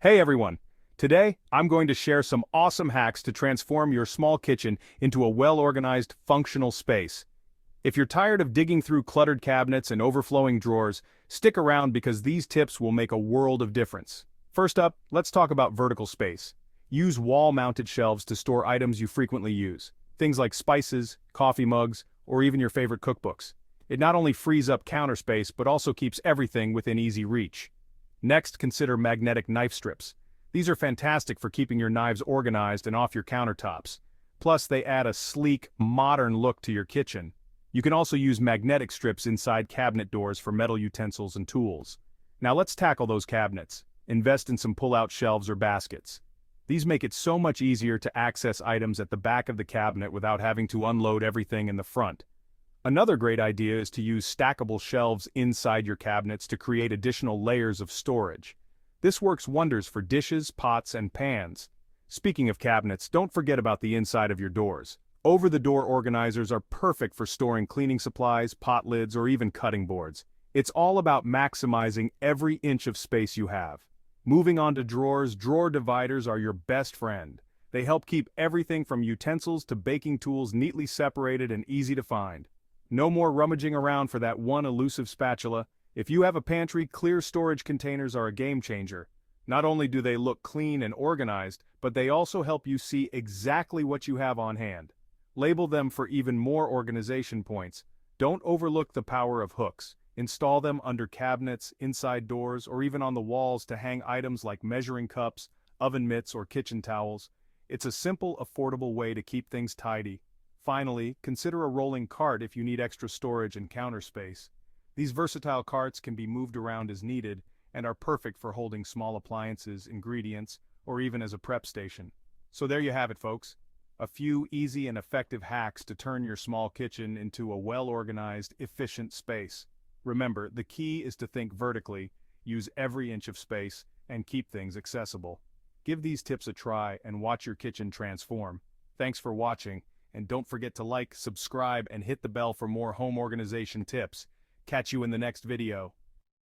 Hey everyone! Today, I'm going to share some awesome hacks to transform your small kitchen into a well-organized, functional space. If you're tired of digging through cluttered cabinets and overflowing drawers, stick around because these tips will make a world of difference. First up, let's talk about vertical space. Use wall-mounted shelves to store items you frequently use. Things like spices, coffee mugs, or even your favorite cookbooks. It not only frees up counter space but also keeps everything within easy reach. Next, consider magnetic knife strips. These are fantastic for keeping your knives organized and off your countertops. Plus, they add a sleek, modern look to your kitchen. You can also use magnetic strips inside cabinet doors for metal utensils and tools. Now let's tackle those cabinets. Invest in some pull-out shelves or baskets. These make it so much easier to access items at the back of the cabinet without having to unload everything in the front. Another great idea is to use stackable shelves inside your cabinets to create additional layers of storage. This works wonders for dishes, pots, and pans. Speaking of cabinets, don't forget about the inside of your doors. Over-the-door organizers are perfect for storing cleaning supplies, pot lids, or even cutting boards. It's all about maximizing every inch of space you have. Moving on to drawers, drawer dividers are your best friend. They help keep everything from utensils to baking tools neatly separated and easy to find. No more rummaging around for that one elusive spatula. If you have a pantry, clear storage containers are a game changer. Not only do they look clean and organized, but they also help you see exactly what you have on hand. Label them for even more organization points. Don't overlook the power of hooks. Install them under cabinets, inside doors, or even on the walls to hang items like measuring cups, oven mitts, or kitchen towels. It's a simple, affordable way to keep things tidy. Finally, consider a rolling cart if you need extra storage and counter space. These versatile carts can be moved around as needed and are perfect for holding small appliances, ingredients, or even as a prep station. So there you have it, folks. A few easy and effective hacks to turn your small kitchen into a well-organized, efficient space. Remember, the key is to think vertically, use every inch of space, and keep things accessible. Give these tips a try and watch your kitchen transform. Thanks for watching. And don't forget to like, subscribe, and hit the bell for more home organization tips. Catch you in the next video.